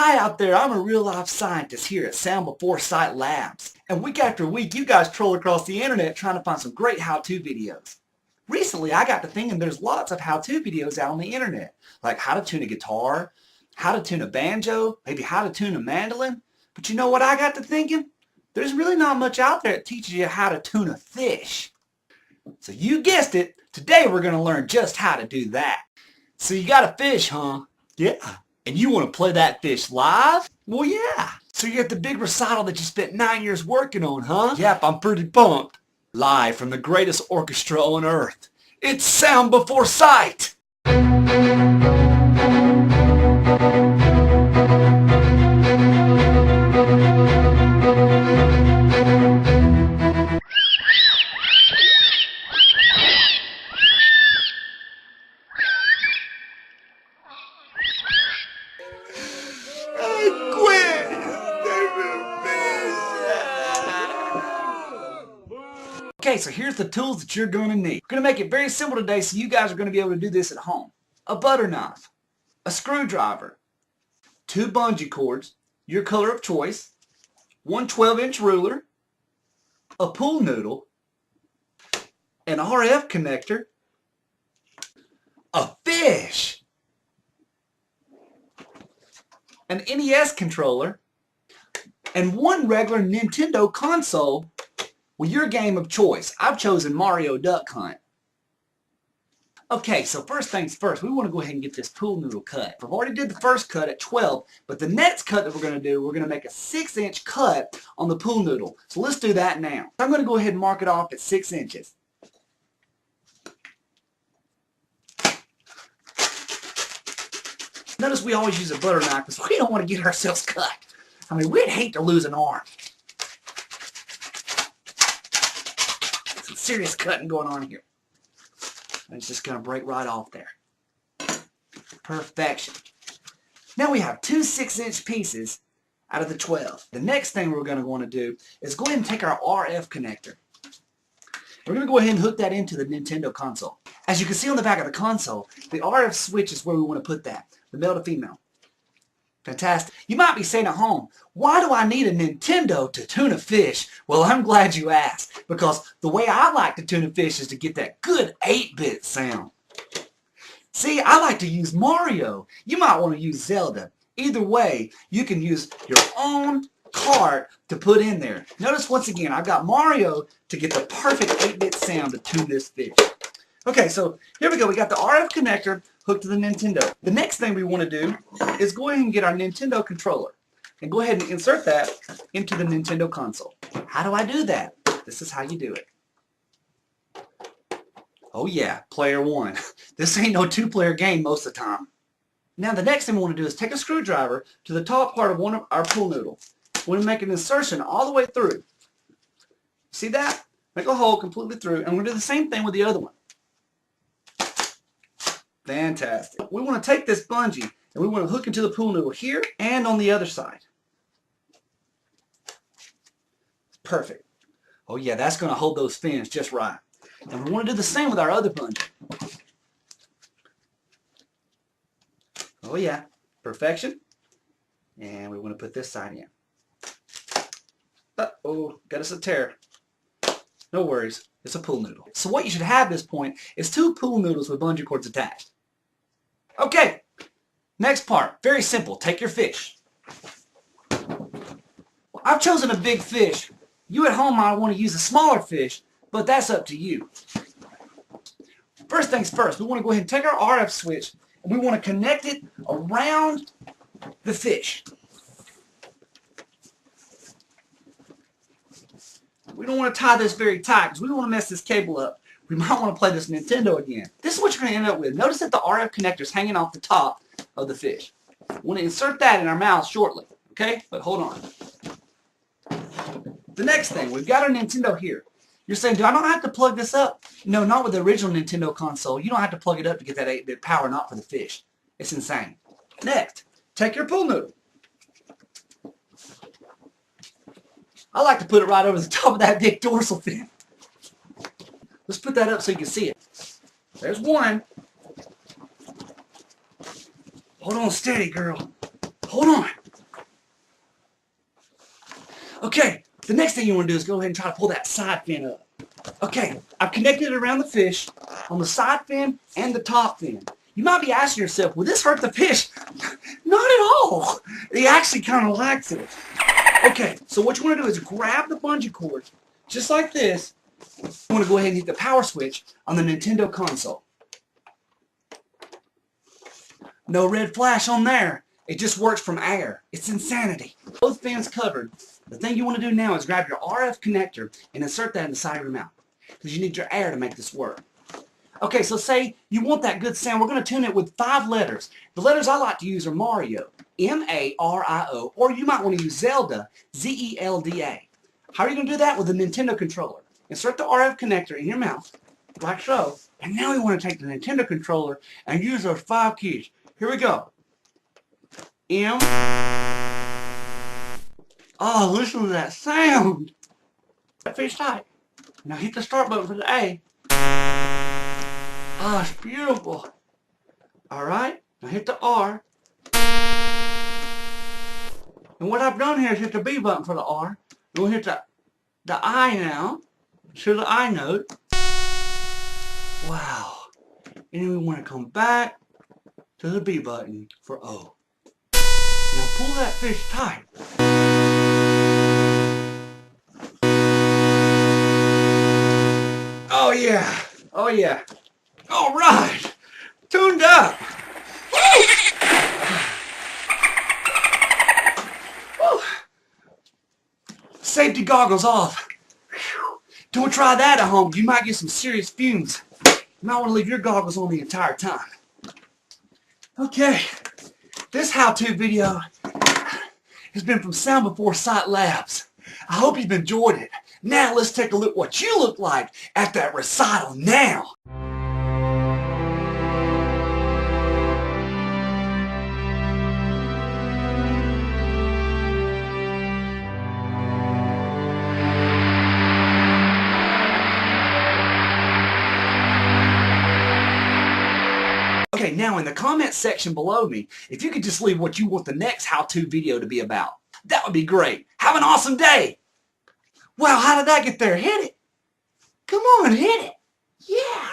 Hi out there, I'm a real-life scientist here at soundBforesight Labs. And week after week, you guys troll across the internet trying to find some great how-to videos. Recently, I got to thinking there's lots of how-to videos out on the internet, like how to tune a guitar, how to tune a banjo, maybe how to tune a mandolin. But you know what I got to thinking? There's really not much out there that teaches you how to tune a fish. So you guessed it, today we're going to learn just how to do that. So you got a fish, huh? Yeah. And you want to play that fish live? Well, yeah. So you got the big recital that you spent 9 years working on, huh? Yep, I'm pretty pumped. Live from the greatest orchestra on earth. It's Sound Before Sight. Okay, so here's the tools that you're going to need. We're going to make it very simple today so you guys are going to be able to do this at home. A butter knife, a screwdriver, 2 bungee cords, your color of choice, 1 12-inch ruler, a pool noodle, an RF connector, a fish, an NES controller, and 1 regular Nintendo console with your game of choice. I've chosen Mario Duck Hunt. Okay, so first things first, we want to go ahead and get this pool noodle cut. I've already did the first cut at 12, but the next cut that we're going to do, we're going to make a 6-inch cut on the pool noodle. So let's do that now. I'm going to go ahead and mark it off at 6 inches. Notice we always use a butter knife because we don't want to get ourselves cut. I mean, we'd hate to lose an arm. Some serious cutting going on here. And it's just going to break right off there. Perfection. Now we have 2 6-inch pieces out of the 12. The next thing we're going to want to do is go ahead and take our RF connector. We're going to go ahead and hook that into the Nintendo console. As you can see on the back of the console, the RF switch is where we want to put that, the male to female. Fantastic. You might be saying at home, why do I need a Nintendo to tune a fish? Well, I'm glad you asked, because the way I like to tune a fish is to get that good 8-bit sound. See, I like to use Mario. You might want to use Zelda. Either way, you can use your own card to put in there. Notice once again, I've got Mario to get the perfect 8-bit sound to tune this fish. Okay, so here we go. We got the RF connector hooked to the Nintendo. The next thing we want to do is go ahead and get our Nintendo controller and go ahead and insert that into the Nintendo console. How do I do that? This is how you do it. Oh yeah, player 1. This ain't no 2-player game most of the time. Now the next thing we want to do is take a screwdriver to the top part of one of our pool noodle. We're going to make an insertion all the way through. See that? Make a hole completely through, and we're going to do the same thing with the other one. Fantastic. We want to take this bungee and we want to hook into the pool noodle here and on the other side. Perfect. Oh yeah, that's going to hold those fins just right. And we want to do the same with our other bungee. Oh yeah, perfection. And we want to put this side in. Uh-oh, got us a tear. No worries, it's a pool noodle. So what you should have at this point is 2 pool noodles with bungee cords attached. Okay, next part, very simple. Take your fish. Well, I've chosen a big fish. You at home might want to use a smaller fish, but that's up to you. First things first, we want to go ahead and take our RF switch and we want to connect it around the fish. We don't want to tie this very tight because we don't want to mess this cable up. We might want to play this Nintendo again. This is what you're going to end up with. Notice that the RF connector is hanging off the top of the fish. We want to insert that in our mouth shortly. Okay? But hold on. The next thing, we've got our Nintendo here. You're saying, do I not have to plug this up? No, not with the original Nintendo console. You don't have to plug it up to get that 8-bit power, not for the fish. It's insane. Next, take your pool noodle. I like to put it right over the top of that big dorsal fin. Let's put that up so you can see it. There's one. Hold on steady, girl. Hold on. Okay, the next thing you want to do is go ahead and try to pull that side fin up. Okay, I've connected it around the fish on the side fin and the top fin. You might be asking yourself, will this hurt the fish? Not at all. He actually kind of likes it. Okay, so what you want to do is grab the bungee cord, just like this. You want to go ahead and hit the power switch on the Nintendo console. No red flash on there. It just works from air. It's insanity. Both fins covered. The thing you want to do now is grab your RF connector and insert that in the side of your mouth, because you need your air to make this work. Okay, so say you want that good sound. We're going to tune it with 5 letters. The letters I like to use are Mario, M-A-R-I-O, or you might want to use Zelda, Z-E-L-D-A. How are you going to do that? With a Nintendo controller. Insert the RF connector in your mouth, like so, and now we want to take the Nintendo controller and use those 5 keys. Here we go. M. Oh, listen to that sound. That fish tight. Now hit the start button for the A. Oh, it's beautiful. Alright, now hit the R. And what I've done here is hit the B button for the R. And we'll hit the I now. To the I note. Wow. And then we want to come back to the B button for O. Now pull that fish tight. Oh yeah. Oh yeah. All right. Tuned up. Woo. Safety goggles off. Whew. Don't try that at home. You might get some serious fumes. You might want to leave your goggles on the entire time. Okay. This how-to video has been from SoundBforesight Labs. I hope you've enjoyed it. Now let's take a look what you look like at that recital now. Okay, now in the comments section below me, if you could just leave what you want the next how-to video to be about, that would be great. Have an awesome day. Wow, how did that get there? Hit it. Come on, hit it. Yeah.